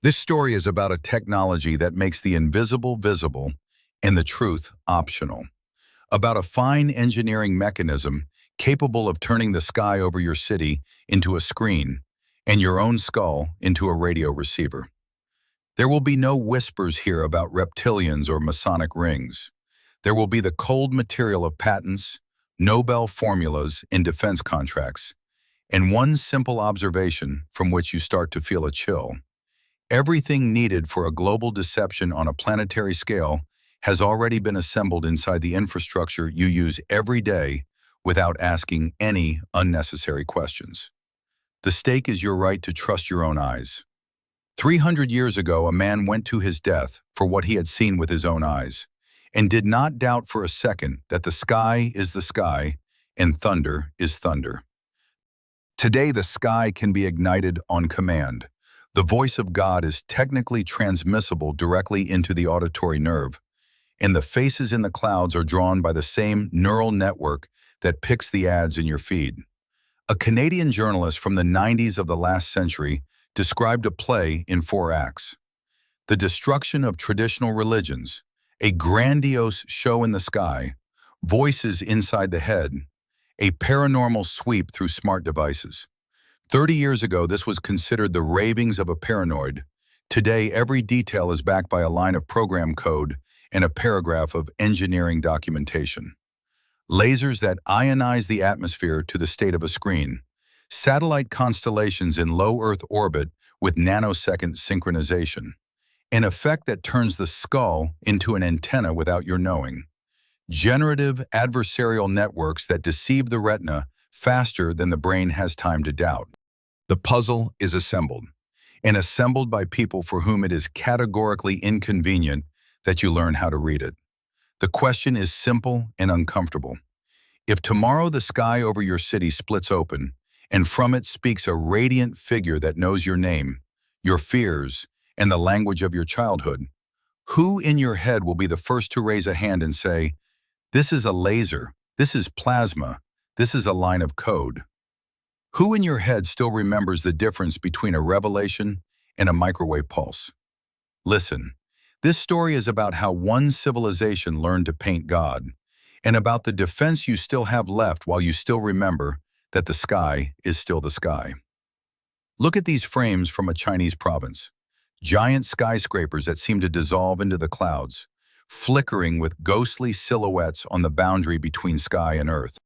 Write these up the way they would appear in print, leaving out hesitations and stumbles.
This story is about a technology that makes the invisible visible and the truth optional. About a fine engineering mechanism capable of turning the sky over your city into a screen and your own skull into a radio receiver. There will be no whispers here about reptilians or Masonic rings. There will be the cold material of patents, Nobel formulas, and defense contracts, and one simple observation from which you start to feel a chill. Everything needed for a global deception on a planetary scale has already been assembled inside the infrastructure you use every day without asking any unnecessary questions. The stake is your right to trust your own eyes. 300 years ago, a man went to his death for what he had seen with his own eyes, and did not doubt for a second that the sky is the sky and thunder is thunder. Today, the sky can be ignited on command. The voice of God is technically transmissible directly into the auditory nerve, and the faces in the clouds are drawn by the same neural network that picks the ads in your feed. A Canadian journalist from the 90s of the last century described a play in 4 acts. The destruction of traditional religions, a grandiose show in the sky, voices inside the head, a paranormal sweep through smart devices. 30 years ago, this was considered the ravings of a paranoid. Today, every detail is backed by a line of program code and a paragraph of engineering documentation. Lasers that ionize the atmosphere to the state of a screen. Satellite constellations in low Earth orbit with nanosecond synchronization. An effect that turns the skull into an antenna without your knowing. Generative adversarial networks that deceive the retina faster than the brain has time to doubt. The puzzle is assembled, and assembled by people for whom it is categorically inconvenient that you learn how to read it. The question is simple and uncomfortable. If tomorrow the sky over your city splits open, and from it speaks a radiant figure that knows your name, your fears, and the language of your childhood, who in your head will be the first to raise a hand and say, "This is a laser, this is plasma, this is a line of code"? Who in your head still remembers the difference between a revelation and a microwave pulse? Listen, this story is about how one civilization learned to paint God, and about the defense you still have left while you still remember that the sky is still the sky. Look at these frames from a Chinese province. Giant skyscrapers that seem to dissolve into the clouds, flickering with ghostly silhouettes on the boundary between sky and earth.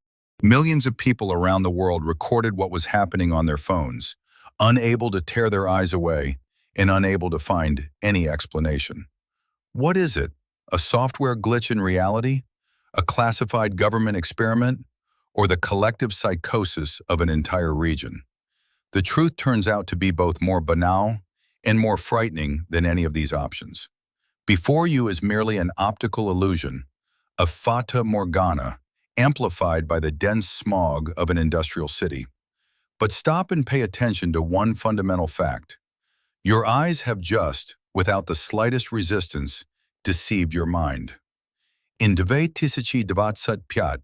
Millions of people around the world recorded what was happening on their phones, unable to tear their eyes away and unable to find any explanation. What is it? A software glitch in reality? A classified government experiment? Or the collective psychosis of an entire region? The truth turns out to be both more banal and more frightening than any of these options. Before you is merely an optical illusion, a fata morgana, amplified by the dense smog of an industrial city. But stop and pay attention to one fundamental fact. Your eyes have just, without the slightest resistance, deceived your mind. In 2025,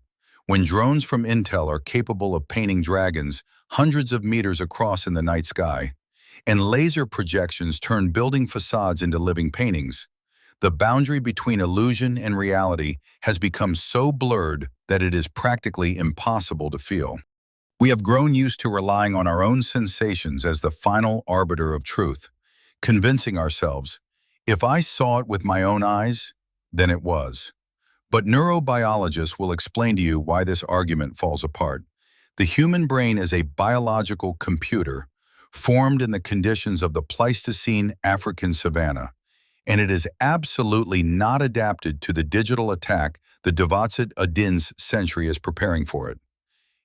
when drones from Intel are capable of painting dragons hundreds of meters across in the night sky, and laser projections turn building facades into living paintings, the boundary between illusion and reality has become so blurred that it is practically impossible to feel. We have grown used to relying on our own sensations as the final arbiter of truth, convincing ourselves, if I saw it with my own eyes, then it was. But neurobiologists will explain to you why this argument falls apart. The human brain is a biological computer formed in the conditions of the Pleistocene African savanna, and it is absolutely not adapted to the digital attack the 21st century is preparing for it.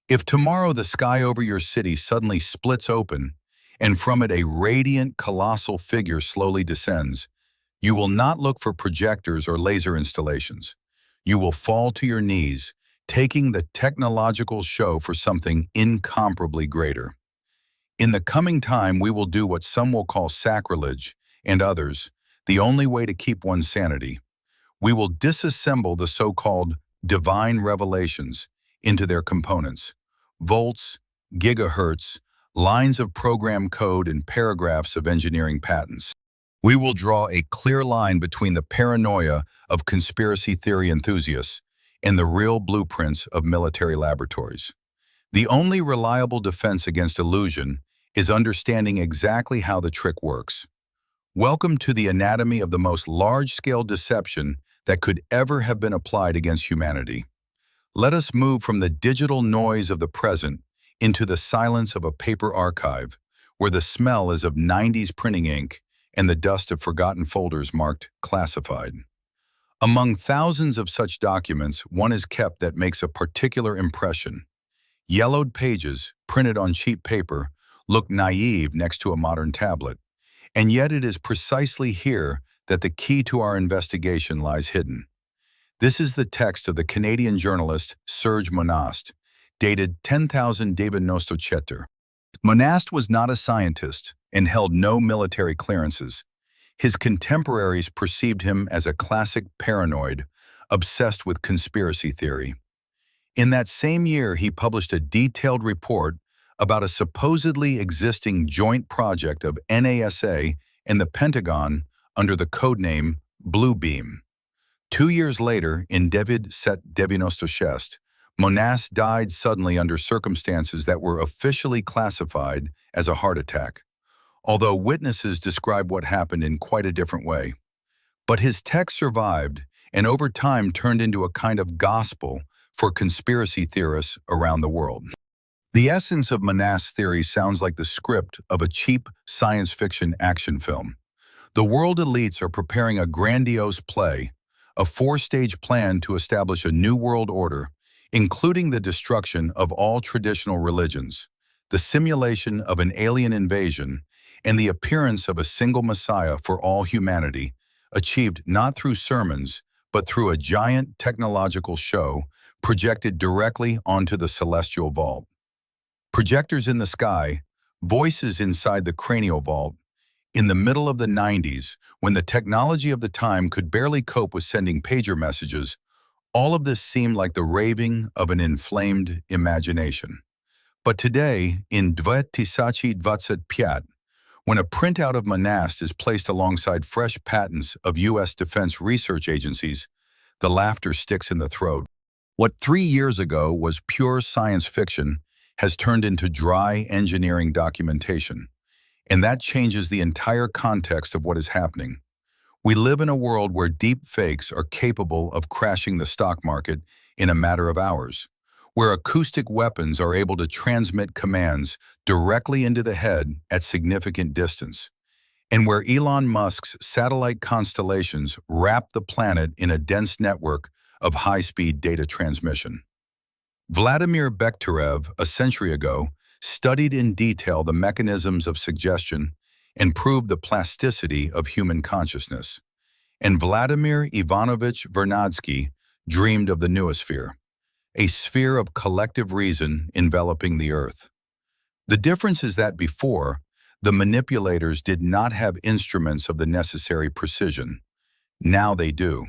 If tomorrow the sky over your city suddenly splits open, and from it a radiant, colossal figure slowly descends, you will not look for projectors or laser installations. You will fall to your knees, taking the technological show for something incomparably greater. In the coming time, we will do what some will call sacrilege, and others, the only way to keep one's sanity. We will disassemble the so-called divine revelations into their components: volts, gigahertz, lines of program code, and paragraphs of engineering patents. We will draw a clear line between the paranoia of conspiracy theory enthusiasts and the real blueprints of military laboratories. The only reliable defense against illusion is understanding exactly how the trick works. Welcome to the anatomy of the most large-scale deception that could ever have been applied against humanity. Let us move from the digital noise of the present into the silence of a paper archive, where the smell is of 90s printing ink and the dust of forgotten folders marked classified. Among thousands of such documents, one is kept that makes a particular impression. Yellowed pages, printed on cheap paper, look naive next to a modern tablet, and yet it is precisely here that the key to our investigation lies hidden. This is the text of the Canadian journalist Serge Monast, dated 10,097. Monast was not a scientist and held no military clearances. His contemporaries perceived him as a classic paranoid, obsessed with conspiracy theory. In that same year, he published a detailed report about a supposedly existing joint project of NASA and the Pentagon under the codename Bluebeam. 2 years later, in 1996, Monas died suddenly under circumstances that were officially classified as a heart attack, although witnesses describe what happened in quite a different way. But his text survived and over time turned into a kind of gospel for conspiracy theorists around the world. The essence of Monast's theory sounds like the script of a cheap science fiction action film. The world elites are preparing a grandiose play, a four-stage plan to establish a new world order, including the destruction of all traditional religions, the simulation of an alien invasion, and the appearance of a single Messiah for all humanity, achieved not through sermons, but through a giant technological show projected directly onto the celestial vault. Projectors in the sky, voices inside the cranial vault. In the middle of the 90s, when the technology of the time could barely cope with sending pager messages, all of this seemed like the raving of an inflamed imagination. But today, in 2025, when a printout of Monast is placed alongside fresh patents of U.S. defense research agencies, the laughter sticks in the throat. What 3 years ago was pure science fiction has turned into dry engineering documentation. And that changes the entire context of what is happening. We live in a world where deep fakes are capable of crashing the stock market in a matter of hours, where acoustic weapons are able to transmit commands directly into the head at significant distance, and where Elon Musk's satellite constellations wrap the planet in a dense network of high-speed data transmission. Vladimir Bekhterev, a century ago, studied in detail the mechanisms of suggestion and proved the plasticity of human consciousness. And Vladimir Ivanovich Vernadsky dreamed of the noosphere, a sphere of collective reason enveloping the Earth. The difference is that before, the manipulators did not have instruments of the necessary precision. Now they do.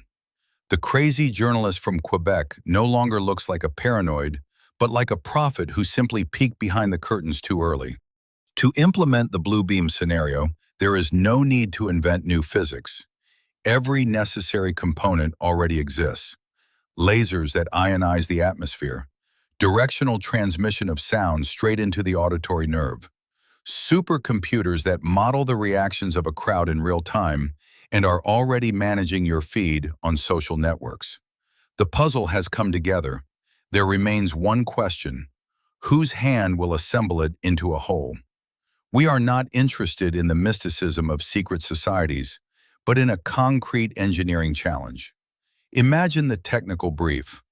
The crazy journalist from Quebec no longer looks like a paranoid, but like a prophet who simply peeked behind the curtains too early. To implement the Bluebeam scenario, there is no need to invent new physics. Every necessary component already exists. Lasers that ionize the atmosphere, directional transmission of sound straight into the auditory nerve, supercomputers that model the reactions of a crowd in real time and are already managing your feed on social networks. The puzzle has come together. There remains one question: whose hand will assemble it into a whole? We are not interested in the mysticism of secret societies, but in a concrete engineering challenge. Imagine the technical brief.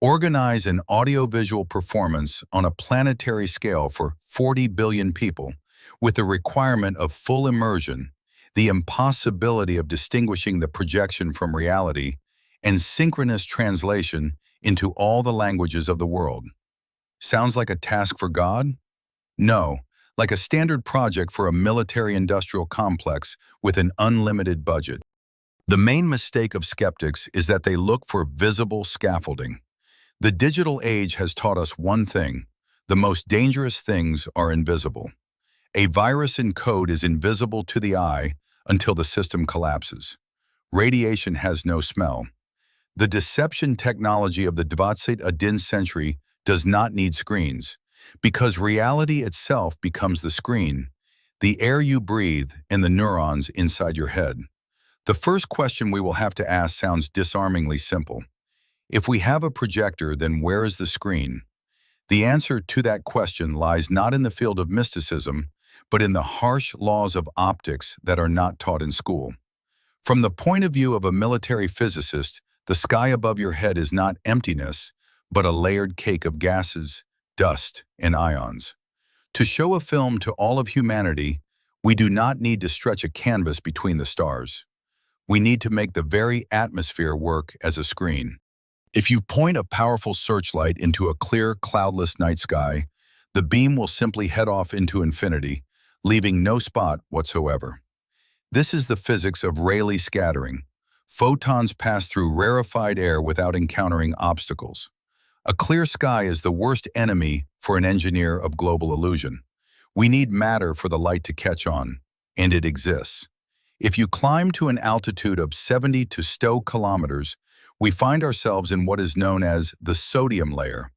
Organize an audiovisual performance on a planetary scale for 40 billion people, with the requirement of full immersion, the impossibility of distinguishing the projection from reality, and synchronous translation into all the languages of the world. Sounds like a task for God? No, like a standard project for a military-industrial complex with an unlimited budget. The main mistake of skeptics is that they look for visible scaffolding. The digital age has taught us one thing: the most dangerous things are invisible. A virus in code is invisible to the eye until the system collapses. Radiation has no smell. The deception technology of the 21st century does not need screens, because reality itself becomes the screen, the air you breathe and the neurons inside your head. The first question we will have to ask sounds disarmingly simple. If we have a projector, then where is the screen? The answer to that question lies not in the field of mysticism, but in the harsh laws of optics that are not taught in school. From the point of view of a military physicist, the sky above your head is not emptiness, but a layered cake of gases, dust, and ions. To show a film to all of humanity, we do not need to stretch a canvas between the stars. We need to make the very atmosphere work as a screen. If you point a powerful searchlight into a clear, cloudless night sky, the beam will simply head off into infinity, leaving no spot whatsoever. This is the physics of Rayleigh scattering. Photons pass through rarefied air without encountering obstacles. A clear sky is the worst enemy for an engineer of global illusion. We need matter for the light to catch on, and it exists. If you climb to an altitude of 70 to 100 kilometers, we find ourselves in what is known as the sodium layer,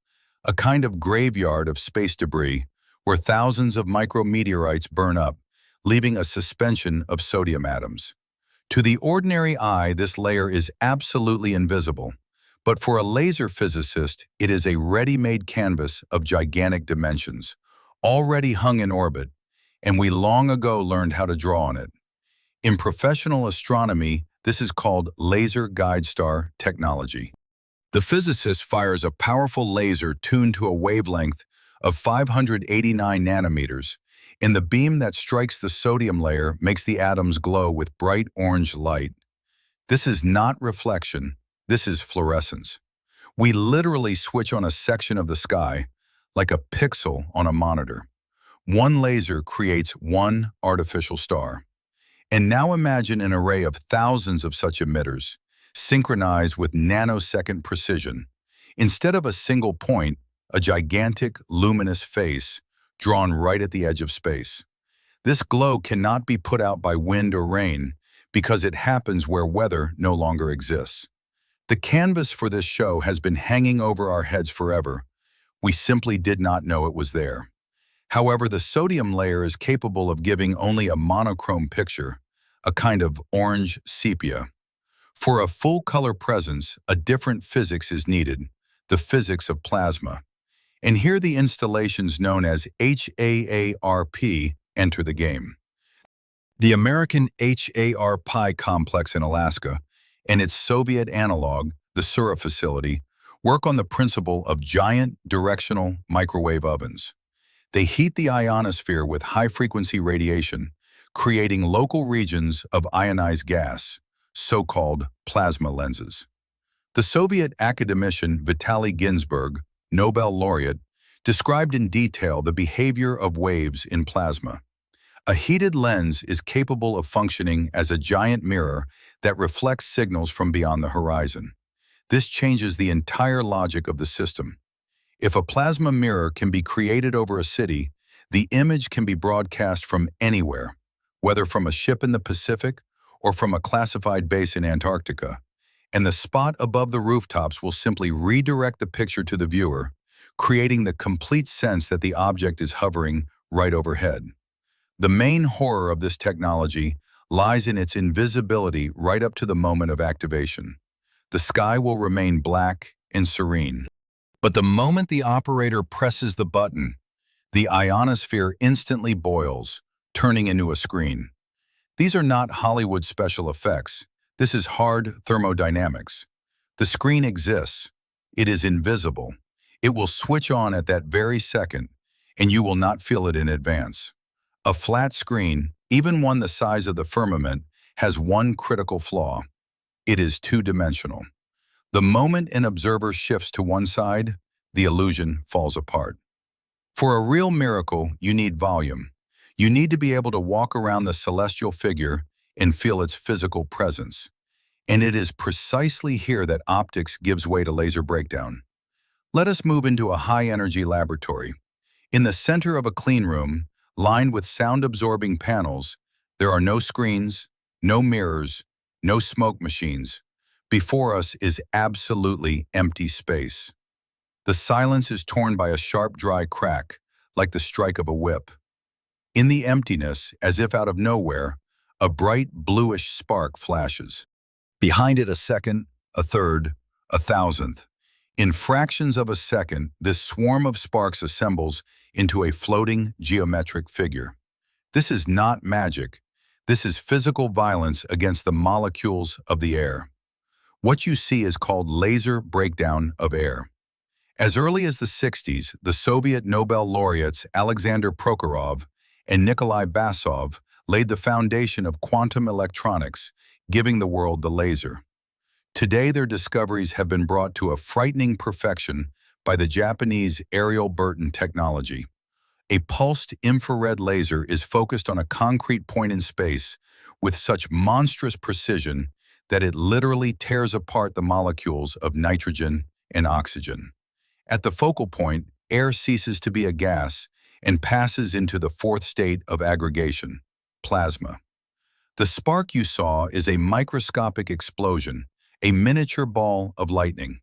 a kind of graveyard of space debris where thousands of micrometeorites burn up, leaving a suspension of sodium atoms. To the ordinary eye, this layer is absolutely invisible, but for a laser physicist, it is a ready-made canvas of gigantic dimensions, already hung in orbit, and we long ago learned how to draw on it. In professional astronomy, this is called laser guide star technology. The physicist fires a powerful laser tuned to a wavelength of 589 nanometers, and the beam that strikes the sodium layer makes the atoms glow with bright orange light. This is not reflection, this is fluorescence. We literally switch on a section of the sky, like a pixel on a monitor. One laser creates one artificial star. And now imagine an array of thousands of such emitters, synchronized with nanosecond precision. Instead of a single point, a gigantic, luminous face drawn right at the edge of space. This glow cannot be put out by wind or rain because it happens where weather no longer exists. The canvas for this show has been hanging over our heads forever. We simply did not know it was there. However, the sodium layer is capable of giving only a monochrome picture, a kind of orange sepia. For a full-color presence, a different physics is needed, the physics of plasma. And here the installations known as HAARP enter the game. The American HAARP complex in Alaska and its Soviet analog, the Sura facility, work on the principle of giant directional microwave ovens. They heat the ionosphere with high-frequency radiation, creating local regions of ionized gas, so-called plasma lenses. The Soviet academician Vitaly Ginzburg, Nobel laureate, described in detail the behavior of waves in plasma. A heated lens is capable of functioning as a giant mirror that reflects signals from beyond the horizon. This changes the entire logic of the system. If a plasma mirror can be created over a city, the image can be broadcast from anywhere, whether from a ship in the Pacific or from a classified base in Antarctica, and the spot above the rooftops will simply redirect the picture to the viewer, creating the complete sense that the object is hovering right overhead. The main horror of this technology lies in its invisibility right up to the moment of activation. The sky will remain black and serene. But the moment the operator presses the button, the ionosphere instantly boils, turning into a screen. These are not Hollywood special effects. This is hard thermodynamics. The screen exists. It is invisible. It will switch on at that very second, and you will not feel it in advance. A flat screen, even one the size of the firmament, has one critical flaw. It is two-dimensional. The moment an observer shifts to one side, the illusion falls apart. For a real miracle, you need volume. You need to be able to walk around the celestial figure and feel its physical presence. And it is precisely here that optics gives way to laser breakdown. Let us move into a high-energy laboratory. In the center of a clean room, lined with sound-absorbing panels, there are no screens, No mirrors, no smoke machines. Before us is absolutely empty space. The silence is torn by a sharp, dry crack, like the strike of a whip. In the emptiness, as if out of nowhere, a bright bluish spark flashes. Behind it a second, a third, a thousandth. In fractions of a second, this swarm of sparks assembles into a floating geometric figure. This is not magic. This is physical violence against the molecules of the air. What you see is called laser breakdown of air. As early as the 60s, the Soviet Nobel laureates Alexander Prokhorov and Nikolai Basov laid the foundation of quantum electronics, giving the world the laser. Today, their discoveries have been brought to a frightening perfection by the Japanese Ariel Burton technology. A pulsed infrared laser is focused on a concrete point in space with such monstrous precision that it literally tears apart the molecules of nitrogen and oxygen. At the focal point, air ceases to be a gas and passes into the fourth state of aggregation, plasma. The spark you saw is a microscopic explosion, a miniature ball of lightning.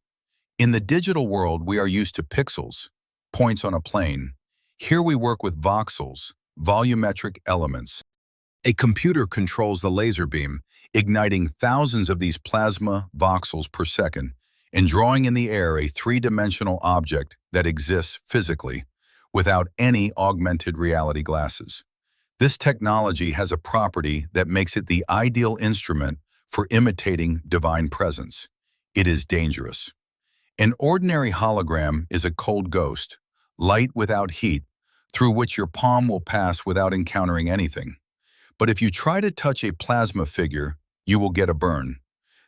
In the digital world, we are used to pixels, points on a plane. Here we work with voxels, volumetric elements. A computer controls the laser beam, igniting thousands of these plasma voxels per second and drawing in the air a three-dimensional object that exists physically, without any augmented reality glasses. This technology has a property that makes it the ideal instrument for imitating divine presence. It is dangerous. An ordinary hologram is a cold ghost, light without heat, through which your palm will pass without encountering anything. But if you try to touch a plasma figure, you will get a burn.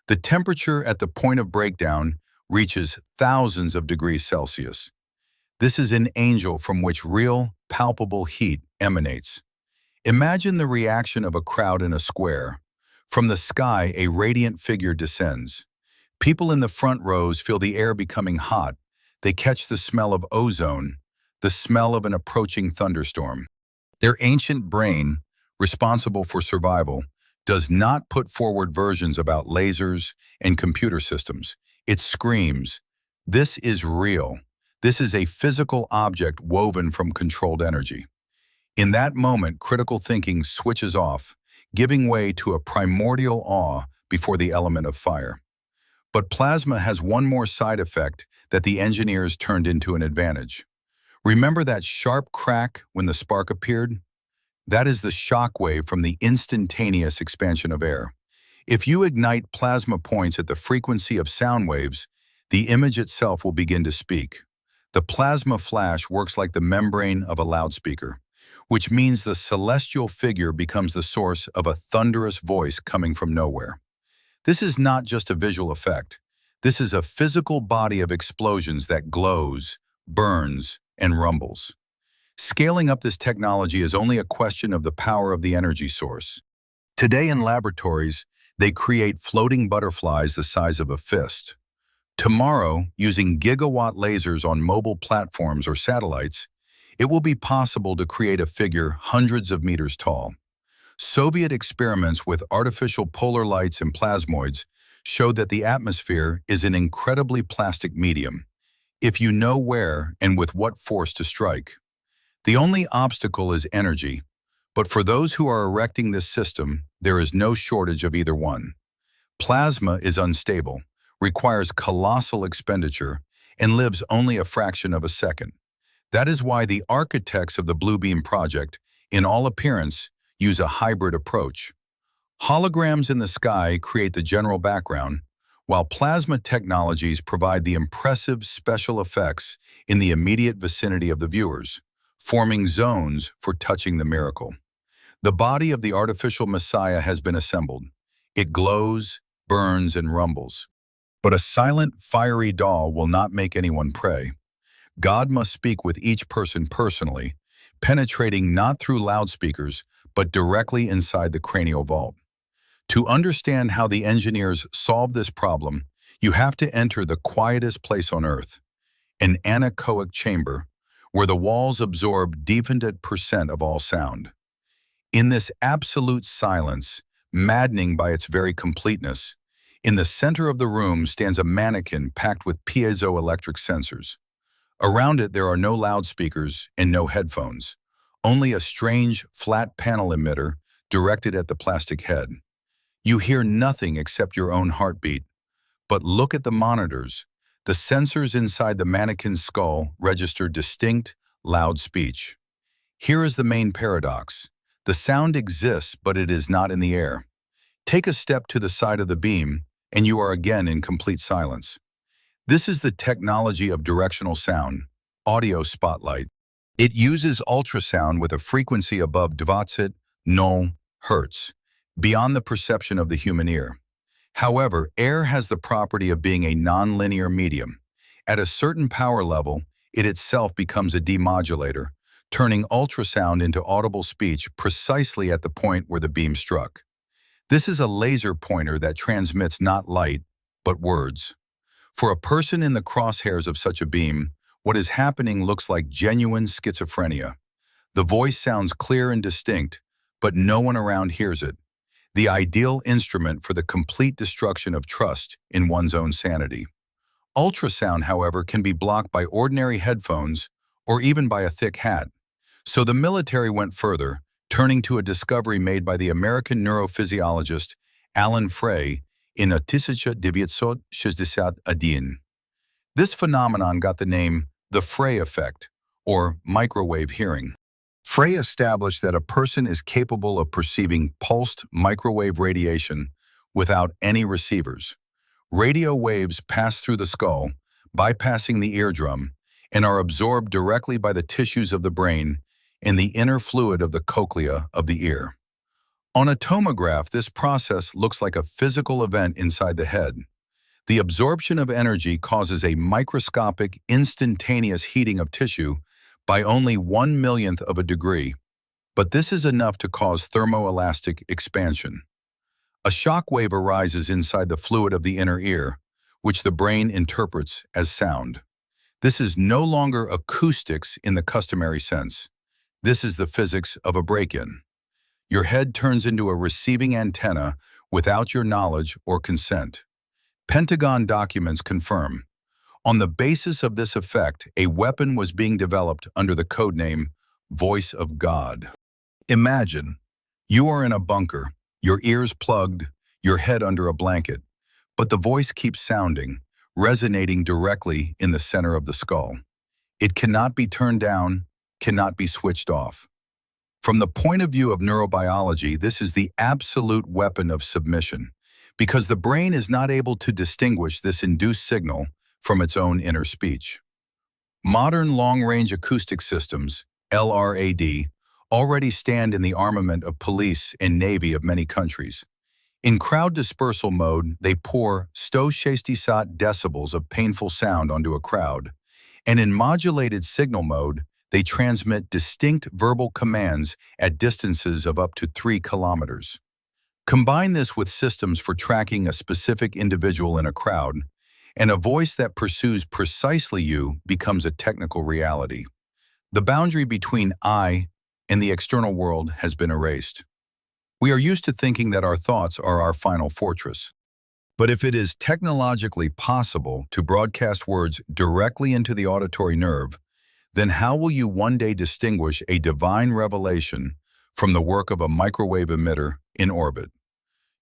The temperature at the point of breakdown reaches thousands of degrees Celsius. This is an angel from which real, palpable heat emanates. Imagine the reaction of a crowd in a square. From the sky, a radiant figure descends. People in the front rows feel the air becoming hot. They catch the smell of ozone, the smell of an approaching thunderstorm. Their ancient brain, responsible for survival, does not put forward versions about lasers and computer systems. It screams, "This is real. This is a physical object woven from controlled energy." In that moment, critical thinking switches off, giving way to a primordial awe before the element of fire. But plasma has one more side effect that the engineers turned into an advantage. Remember that sharp crack when the spark appeared? That is the shock wave from the instantaneous expansion of air. If you ignite plasma points at the frequency of sound waves, the image itself will begin to speak. The plasma flash works like the membrane of a loudspeaker, which means the celestial figure becomes the source of a thunderous voice coming from nowhere. This is not just a visual effect. This is a physical body of explosions that glows, burns, and rumbles. Scaling up this technology is only a question of the power of the energy source. Today in laboratories, they create floating butterflies the size of a fist. Tomorrow, using gigawatt lasers on mobile platforms or satellites, it will be possible to create a figure hundreds of meters tall. Soviet experiments with artificial polar lights and plasmoids showed that the atmosphere is an incredibly plastic medium, if you know where and with what force to strike. The only obstacle is energy, but for those who are erecting this system, there is no shortage of either one. Plasma is unstable, requires colossal expenditure, and lives only a fraction of a second. That is why the architects of the Blue Beam project, in all appearance, use a hybrid approach. Holograms in the sky create the general background, while plasma technologies provide the impressive special effects in the immediate vicinity of the viewers, forming zones for touching the miracle. The body of the artificial Messiah has been assembled. It glows, burns, and rumbles. But a silent, fiery doll will not make anyone pray. God must speak with each person personally, penetrating not through loudspeakers, but directly inside the cranial vault. To understand how the engineers solved this problem, you have to enter the quietest place on Earth, an anechoic chamber, where the walls absorb definite percent of all sound. In this absolute silence, maddening by its very completeness. In the center of the room stands a mannequin packed with piezoelectric sensors. Around it there are no loudspeakers and no headphones, only a strange, flat panel emitter directed at the plastic head. You hear nothing except your own heartbeat. But look at the monitors. The sensors inside the mannequin's skull register distinct, loud speech. Here is the main paradox. The sound exists, but it is not in the air. Take a step to the side of the beam, and you are again in complete silence. This is the technology of directional sound, audio spotlight. It uses ultrasound with a frequency above 0 Hz, beyond the perception of the human ear. However, air has the property of being a nonlinear medium. At a certain power level, it itself becomes a demodulator, turning ultrasound into audible speech precisely at the point where the beam struck. This is a laser pointer that transmits not light, but words. For a person in the crosshairs of such a beam, what is happening looks like genuine schizophrenia. The voice sounds clear and distinct, but no one around hears it. The ideal instrument for the complete destruction of trust in one's own sanity. Ultrasound, however, can be blocked by ordinary headphones or even by a thick hat. So the military went further, turning to a discovery made by the American neurophysiologist Alan Frey in 1961. This phenomenon got the name the Frey effect, or microwave hearing. Frey established that a person is capable of perceiving pulsed microwave radiation without any receivers. Radio waves pass through the skull, bypassing the eardrum, and are absorbed directly by the tissues of the brain and the inner fluid of the cochlea of the ear. On a tomograph, this process looks like a physical event inside the head. The absorption of energy causes a microscopic, instantaneous heating of tissue by only 1/1,000,000th of a degree, but this is enough to cause thermoelastic expansion. A shock wave arises inside the fluid of the inner ear, which the brain interprets as sound. This is no longer acoustics in the customary sense. This is the physics of a break-in. Your head turns into a receiving antenna without your knowledge or consent. Pentagon documents confirm. On the basis of this effect, a weapon was being developed under the codename Voice of God. Imagine, you are in a bunker, your ears plugged, your head under a blanket, but the voice keeps sounding, resonating directly in the center of the skull. It cannot be turned down, cannot be switched off. From the point of view of neurobiology, this is the absolute weapon of submission, because the brain is not able to distinguish this induced signal from its own inner speech. Modern long-range acoustic systems, LRAD, already stand in the armament of police and navy of many countries. In crowd dispersal mode, they pour 160 decibels of painful sound onto a crowd, and in modulated signal mode, they transmit distinct verbal commands at distances of up to 3 kilometers. Combine this with systems for tracking a specific individual in a crowd, and a voice that pursues precisely you becomes a technical reality. The boundary between I and the external world has been erased. We are used to thinking that our thoughts are our final fortress. But if it is technologically possible to broadcast words directly into the auditory nerve, then how will you one day distinguish a divine revelation from the work of a microwave emitter in orbit?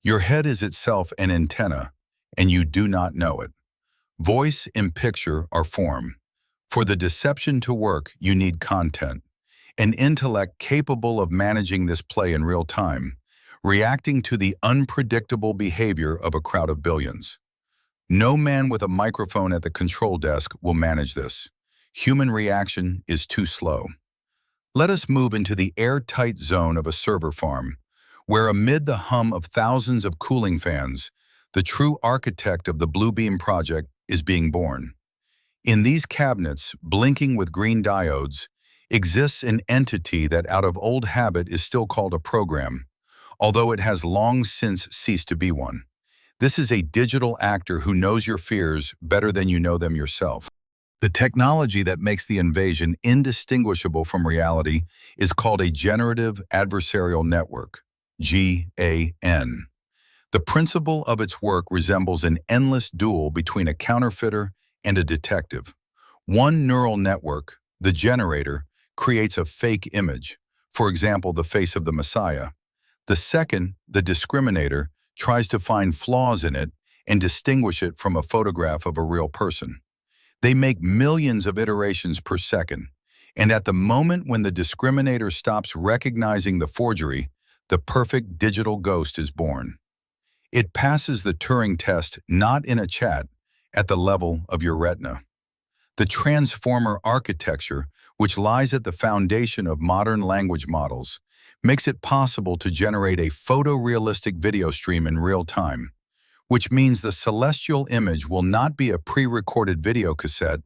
Your head is itself an antenna, and you do not know it. Voice and picture are form. For the deception to work, you need content, an intellect capable of managing this play in real time, reacting to the unpredictable behavior of a crowd of billions. No man with a microphone at the control desk will manage this. Human reaction is too slow. Let us move into the airtight zone of a server farm, where amid the hum of thousands of cooling fans, the true architect of the Blue Beam project is being born. In these cabinets, blinking with green diodes, exists an entity that out of old habit is still called a program, although it has long since ceased to be one. This is a digital actor who knows your fears better than you know them yourself. The technology that makes the invasion indistinguishable from reality is called a generative adversarial network, GAN. The principle of its work resembles an endless duel between a counterfeiter and a detective. One neural network, the generator, creates a fake image, for example, the face of the Messiah. The second, the discriminator, tries to find flaws in it and distinguish it from a photograph of a real person. They make millions of iterations per second, and at the moment when the discriminator stops recognizing the forgery, the perfect digital ghost is born. It passes the Turing test not in a chat, at the level of your retina. The transformer architecture, which lies at the foundation of modern language models, makes it possible to generate a photorealistic video stream in real time, which means the celestial image will not be a pre-recorded video cassette,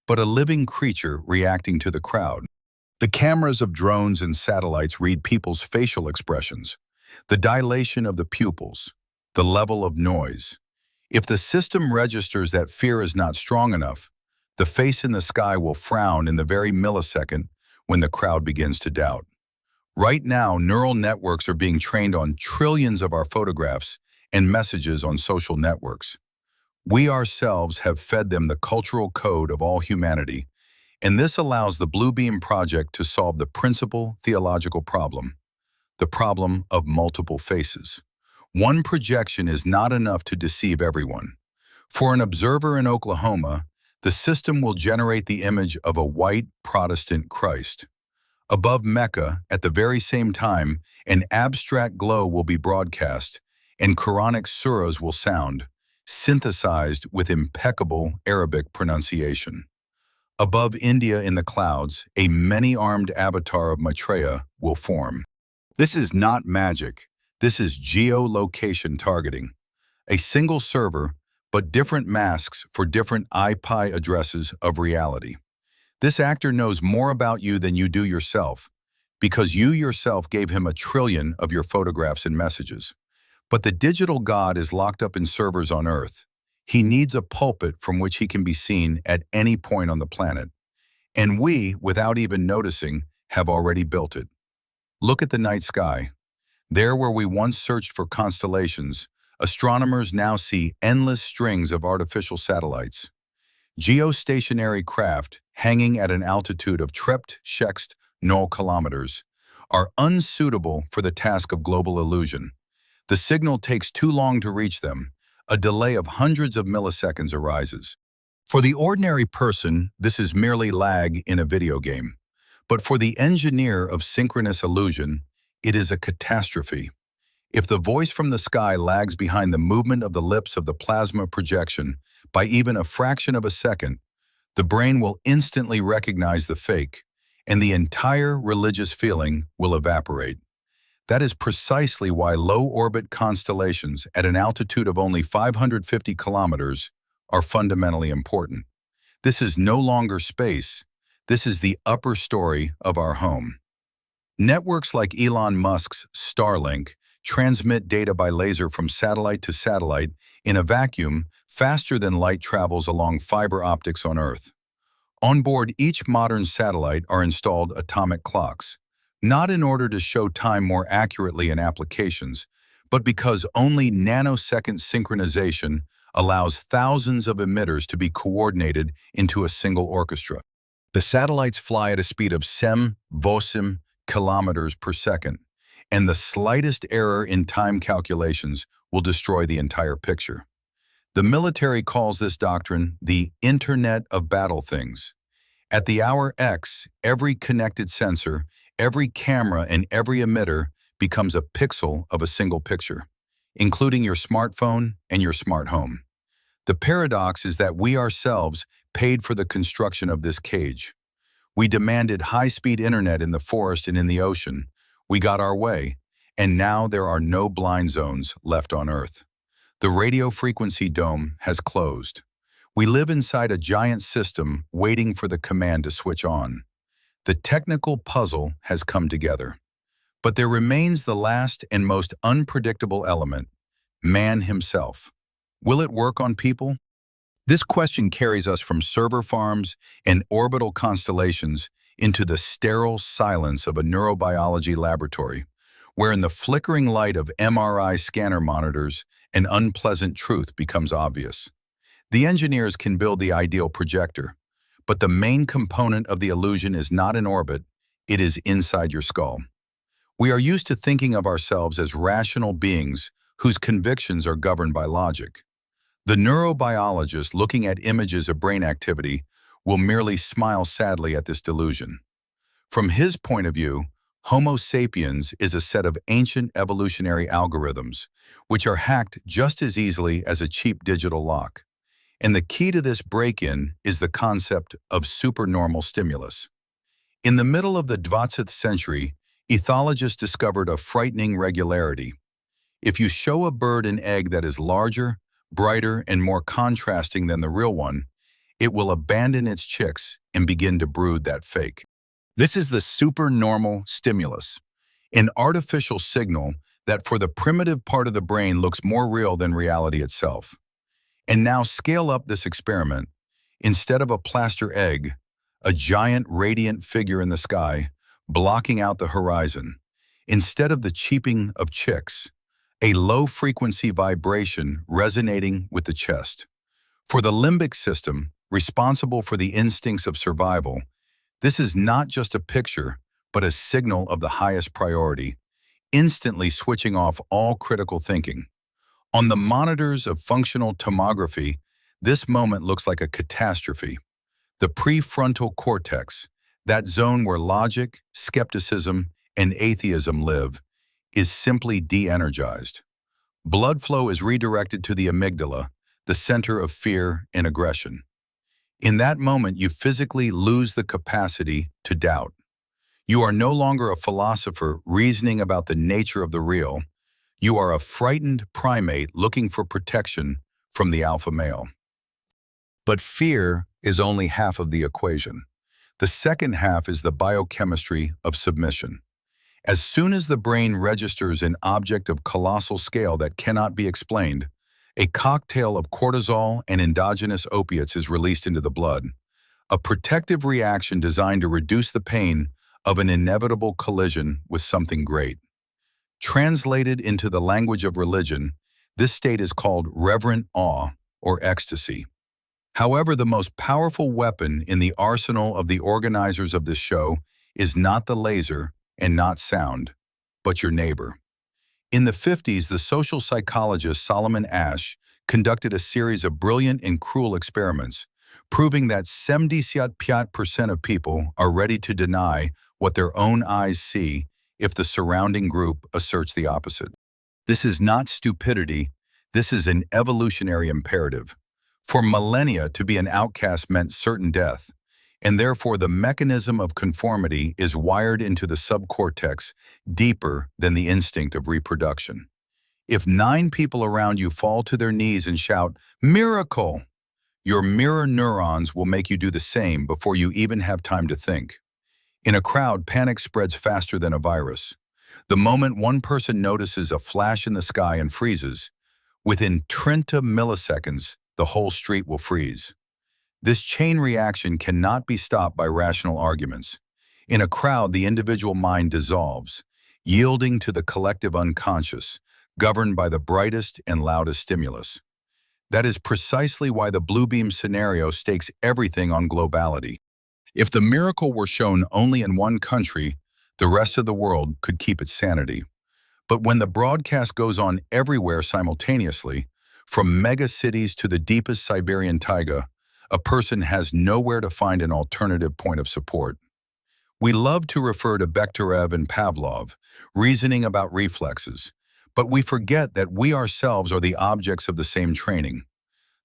but a living creature reacting to the crowd. The cameras of drones and satellites read people's facial expressions, the dilation of the pupils, the level of noise. If the system registers that fear is not strong enough, the face in the sky will frown in the very millisecond when the crowd begins to doubt. Right now, neural networks are being trained on trillions of our photographs and messages on social networks. We ourselves have fed them the cultural code of all humanity, and this allows the Blue Beam Project to solve the principal theological problem, the problem of multiple faces. One projection is not enough to deceive everyone. For an observer in Oklahoma, the system will generate the image of a white Protestant Christ. Above Mecca, at the very same time, an abstract glow will be broadcast, and Quranic surahs will sound, synthesized with impeccable Arabic pronunciation. Above India in the clouds, a many-armed avatar of Maitreya will form. This is not magic. This is geolocation targeting. A single server, but different masks for different IP addresses of reality. This actor knows more about you than you do yourself, because you yourself gave him 1 trillion of your photographs and messages. But the digital god is locked up in servers on Earth. He needs a pulpit from which he can be seen at any point on the planet. And we, without even noticing, have already built it. Look at the night sky. There where we once searched for constellations, astronomers now see endless strings of artificial satellites. Geostationary craft, hanging at an altitude of trept shext null kilometers, are unsuitable for the task of global illusion. The signal takes too long to reach them. A delay of hundreds of milliseconds arises. For the ordinary person, this is merely lag in a video game. But for the engineer of synchronous illusion, it is a catastrophe. If the voice from the sky lags behind the movement of the lips of the plasma projection by even a fraction of a second, the brain will instantly recognize the fake, and the entire religious feeling will evaporate. That is precisely why low-orbit constellations at an altitude of only 550 kilometers are fundamentally important. This is no longer space. This is the upper story of our home. Networks like Elon Musk's Starlink transmit data by laser from satellite to satellite in a vacuum faster than light travels along fiber optics on Earth. On board each modern satellite are installed atomic clocks, not in order to show time more accurately in applications, but because only nanosecond synchronization allows thousands of emitters to be coordinated into a single orchestra. The satellites fly at a speed of vosim kilometers per second, and the slightest error in time calculations will destroy the entire picture. The military calls this doctrine the Internet of Battle Things. At the hour X, every connected sensor, every camera, and every emitter becomes a pixel of a single picture, including your smartphone and your smart home. The paradox is that we ourselves paid for the construction of this cage. We demanded high-speed internet in the forest and in the ocean. We got our way, and now there are no blind zones left on Earth. The radio frequency dome has closed. We live inside a giant system waiting for the command to switch on. The technical puzzle has come together. But there remains the last and most unpredictable element, man himself. Will it work on people? This question carries us from server farms and orbital constellations into the sterile silence of a neurobiology laboratory, where in the flickering light of MRI scanner monitors, an unpleasant truth becomes obvious. The engineers can build the ideal projector, but the main component of the illusion is not in orbit, it is inside your skull. We are used to thinking of ourselves as rational beings whose convictions are governed by logic. The neurobiologist looking at images of brain activity will merely smile sadly at this delusion. From his point of view, Homo sapiens is a set of ancient evolutionary algorithms, which are hacked just as easily as a cheap digital lock. And the key to this break-in is the concept of supernormal stimulus. In the middle of the 20th century, ethologists discovered a frightening regularity. If you show a bird an egg that is larger, brighter, and more contrasting than the real one, it will abandon its chicks and begin to brood that fake. This is the supernormal stimulus, an artificial signal that for the primitive part of the brain looks more real than reality itself. And now scale up this experiment. Instead of a plaster egg, a giant radiant figure in the sky, blocking out the horizon. Instead of the cheeping of chicks, a low-frequency vibration resonating with the chest. For the limbic system, responsible for the instincts of survival, this is not just a picture, but a signal of the highest priority, instantly switching off all critical thinking. On the monitors of functional tomography, this moment looks like a catastrophe. The prefrontal cortex, that zone where logic, skepticism, and atheism live, is simply de-energized. Blood flow is redirected to the amygdala, the center of fear and aggression. In that moment, you physically lose the capacity to doubt. You are no longer a philosopher reasoning about the nature of the real. You are a frightened primate looking for protection from the alpha male. But fear is only half of the equation. The second half is the biochemistry of submission. As soon as the brain registers an object of colossal scale that cannot be explained, a cocktail of cortisol and endogenous opiates is released into the blood, a protective reaction designed to reduce the pain of an inevitable collision with something great. Translated into the language of religion, this state is called reverent awe or ecstasy. However, the most powerful weapon in the arsenal of the organizers of this show is not the laser and not sound, but your neighbor. In the 50s, the social psychologist Solomon Asch conducted a series of brilliant and cruel experiments, proving that 75% of people are ready to deny what their own eyes see if the surrounding group asserts the opposite. This is not stupidity, this is an evolutionary imperative. For millennia, to be an outcast meant certain death, and therefore the mechanism of conformity is wired into the subcortex deeper than the instinct of reproduction. If 9 people around you fall to their knees and shout, "Miracle!" your mirror neurons will make you do the same before you even have time to think. In a crowd, panic spreads faster than a virus. The moment one person notices a flash in the sky and freezes, within 30 milliseconds, the whole street will freeze. This chain reaction cannot be stopped by rational arguments. In a crowd, the individual mind dissolves, yielding to the collective unconscious, governed by the brightest and loudest stimulus. That is precisely why the blue beam scenario stakes everything on globality. If the miracle were shown only in one country, the rest of the world could keep its sanity. But when the broadcast goes on everywhere simultaneously, from mega cities to the deepest Siberian taiga, a person has nowhere to find an alternative point of support. We love to refer to Bekhterev and Pavlov, reasoning about reflexes, but we forget that we ourselves are the objects of the same training.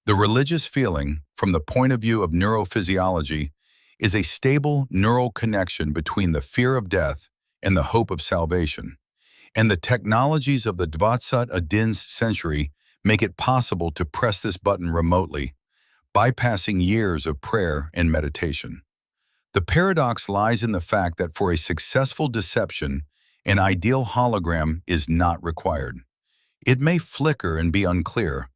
The religious feeling, from the point of view of neurophysiology, is a stable neural connection between the fear of death and the hope of salvation. And the technologies of the 21st century make it possible to press this button remotely, bypassing years of prayer and meditation. The paradox lies in the fact that for a successful deception, an ideal hologram is not required. It may flicker and be unclear.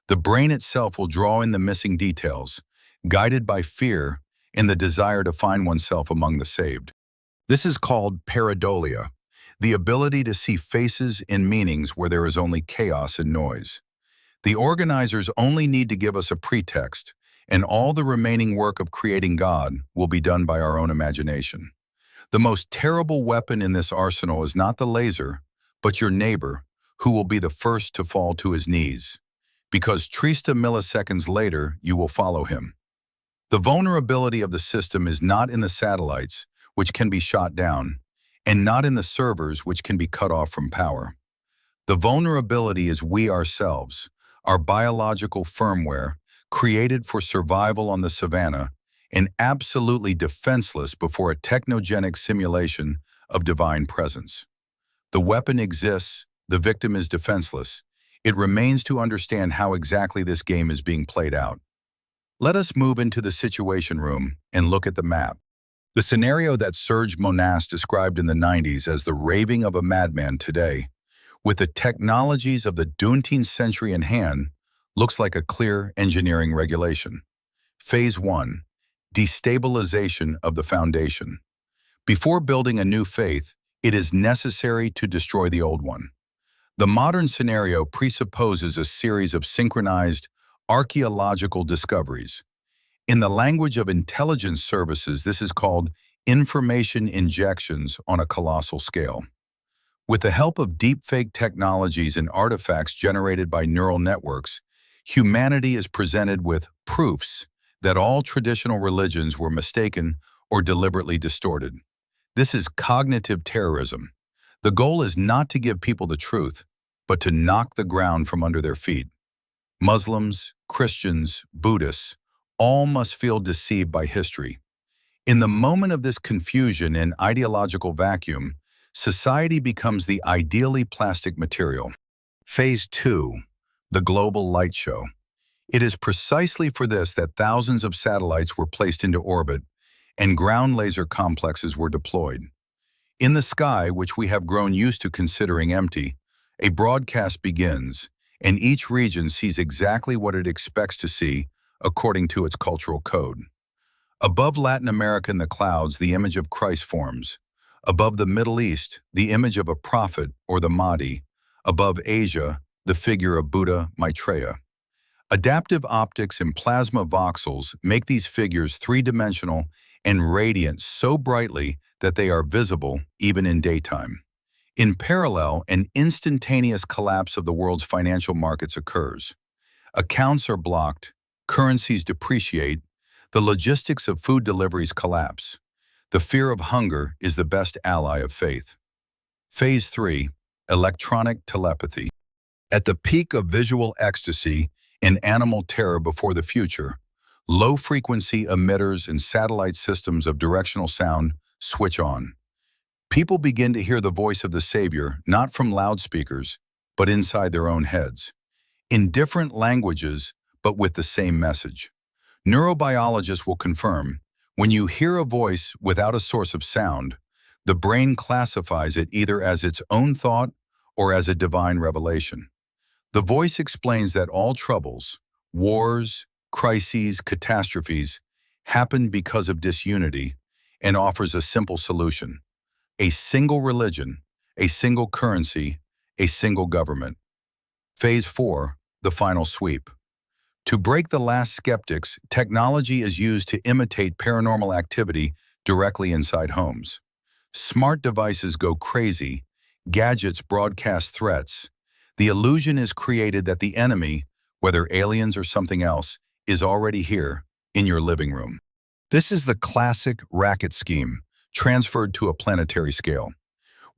The brain itself will draw in the missing details, guided by fear and the desire to find oneself among the saved. This is called pareidolia, the ability to see faces and meanings where there is only chaos and noise. The organizers only need to give us a pretext, and all the remaining work of creating God will be done by our own imagination. The most terrible weapon in this arsenal is not the laser, but your neighbor, who will be the first to fall to his knees. Because trista milliseconds later, you will follow him. The vulnerability of the system is not in the satellites, which can be shot down, and not in the servers, which can be cut off from power. The vulnerability is we ourselves, our biological firmware, created for survival on the savannah, and absolutely defenseless before a technogenic simulation of divine presence. The weapon exists, the victim is defenseless. It remains to understand how exactly this game is being played out. Let us move into the situation room and look at the map. The scenario that Serge Monas described in the 90s as the raving of a madman today, with the technologies of the 19th century in hand, looks like a clear engineering regulation. Phase 1. Destabilization of the foundation. Before building a new faith, it is necessary to destroy the old one. The modern scenario presupposes a series of synchronized archaeological discoveries. In the language of intelligence services, this is called information injections on a colossal scale. With the help of deepfake technologies and artifacts generated by neural networks, humanity is presented with proofs that all traditional religions were mistaken or deliberately distorted. This is cognitive terrorism. The goal is not to give people the truth, but to knock the ground from under their feet. Muslims, Christians, Buddhists, all must feel deceived by history. In the moment of this confusion and ideological vacuum, society becomes the ideally plastic material. Phase 2. The global light show. It is precisely for this that thousands of satellites were placed into orbit and ground laser complexes were deployed. In the sky, which we have grown used to considering empty, a broadcast begins, and each region sees exactly what it expects to see according to its cultural code. Above Latin America in the clouds, the image of Christ forms. Above the Middle East, the image of a prophet or the Mahdi. Above Asia, the figure of Buddha Maitreya. Adaptive optics and plasma voxels make these figures three-dimensional and radiant so brightly that they are visible even in daytime. In parallel, an instantaneous collapse of the world's financial markets occurs. Accounts are blocked, currencies depreciate, the logistics of food deliveries collapse. The fear of hunger is the best ally of faith. Phase 3. Electronic telepathy. At the peak of visual ecstasy and animal terror before the future, low-frequency emitters and satellite systems of directional sound switch on. People begin to hear the voice of the Savior not from loudspeakers, but inside their own heads. In different languages, but with the same message. Neurobiologists will confirm, when you hear a voice without a source of sound, the brain classifies it either as its own thought or as a divine revelation. The voice explains that all troubles, wars, crises, catastrophes, happen because of disunity and offers a simple solution. A single religion, a single currency, a single government. Phase 4. The final sweep. To break the last skeptics, technology is used to imitate paranormal activity directly inside homes. Smart devices go crazy, gadgets broadcast threats. The illusion is created that the enemy, whether aliens or something else, is already here, in your living room. This is the classic racket scheme, transferred to a planetary scale.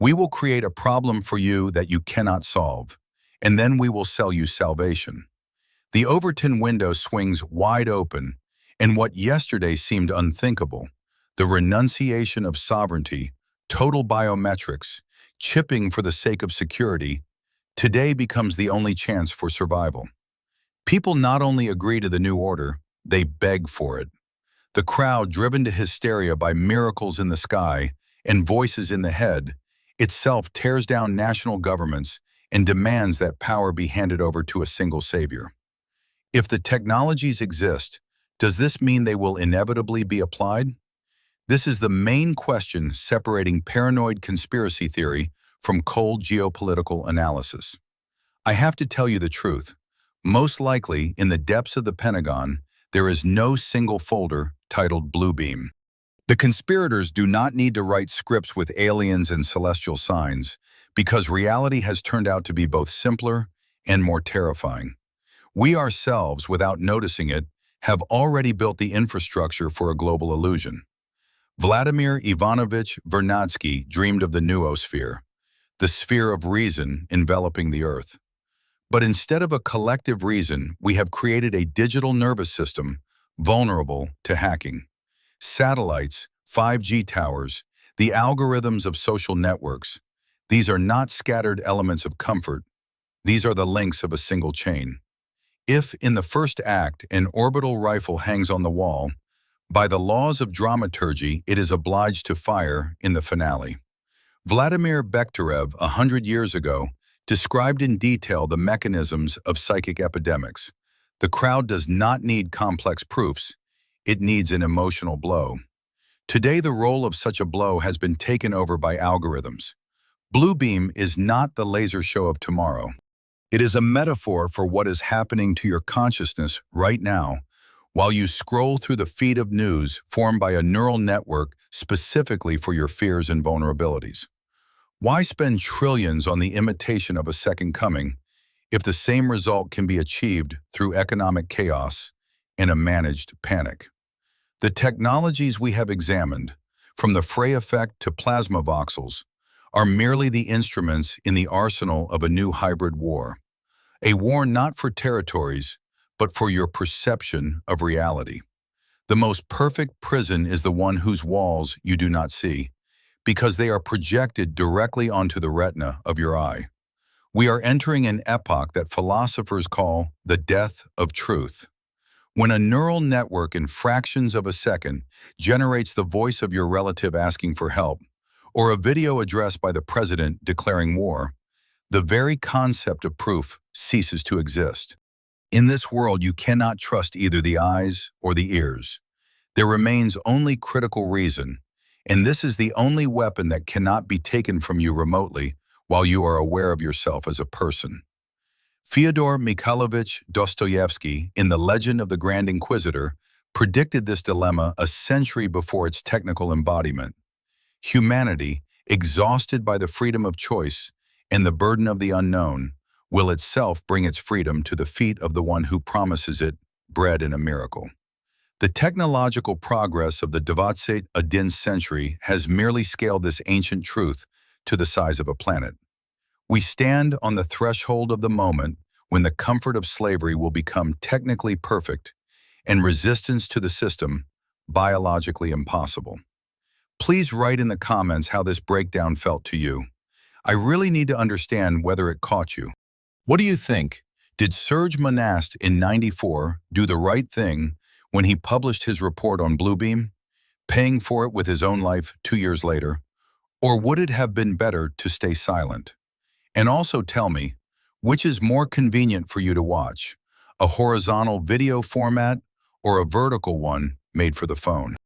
We will create a problem for you that you cannot solve, and then we will sell you salvation. The Overton window swings wide open, and what yesterday seemed unthinkable, the renunciation of sovereignty, total biometrics, chipping for the sake of security, today becomes the only chance for survival. People not only agree to the new order, they beg for it. The crowd, driven to hysteria by miracles in the sky and voices in the head, itself tears down national governments and demands that power be handed over to a single savior. If the technologies exist, does this mean they will inevitably be applied? This is the main question separating paranoid conspiracy theory from cold geopolitical analysis. I have to tell you the truth. Most likely, in the depths of the Pentagon, there is no single folder titled Bluebeam. The conspirators do not need to write scripts with aliens and celestial signs, because reality has turned out to be both simpler and more terrifying. We ourselves, without noticing it, have already built the infrastructure for a global illusion. Vladimir Ivanovich Vernadsky dreamed of the noosphere, the sphere of reason enveloping the Earth. But instead of a collective reason, we have created a digital nervous system vulnerable to hacking. Satellites, 5G towers, the algorithms of social networks, these are not scattered elements of comfort. These are the links of a single chain. If, in the first act, an orbital rifle hangs on the wall, by the laws of dramaturgy, it is obliged to fire in the finale. Vladimir Bekhterev, 100 years ago, described in detail the mechanisms of psychic epidemics. The crowd does not need complex proofs. It needs an emotional blow. Today, the role of such a blow has been taken over by algorithms. Bluebeam is not the laser show of tomorrow. It is a metaphor for what is happening to your consciousness right now while you scroll through the feed of news formed by a neural network specifically for your fears and vulnerabilities. Why spend trillions on the imitation of a second coming if the same result can be achieved through economic chaos and a managed panic? The technologies we have examined, from the Frey effect to plasma voxels, are merely the instruments in the arsenal of a new hybrid war. A war not for territories, but for your perception of reality. The most perfect prison is the one whose walls you do not see, because they are projected directly onto the retina of your eye. We are entering an epoch that philosophers call the death of truth. When a neural network in fractions of a second generates the voice of your relative asking for help, or a video addressed by the president declaring war, the very concept of proof ceases to exist. In this world, you cannot trust either the eyes or the ears. There remains only critical reason, and this is the only weapon that cannot be taken from you remotely while you are aware of yourself as a person. Fyodor Mikhailovich Dostoevsky, in The Legend of the Grand Inquisitor, predicted this dilemma a century before its technical embodiment. Humanity, exhausted by the freedom of choice and the burden of the unknown, will itself bring its freedom to the feet of the one who promises it bread and a miracle. The technological progress of the 21st century has merely scaled this ancient truth to the size of a planet. We stand on the threshold of the moment when the comfort of slavery will become technically perfect and resistance to the system biologically impossible. Please write in the comments how this breakdown felt to you. I really need to understand whether it caught you. What do you think? Did Serge Monast in '94 do the right thing when he published his report on Bluebeam, paying for it with his own life 2 years later? Or would it have been better to stay silent? And also tell me, which is more convenient for you to watch, a horizontal video format or a vertical one made for the phone?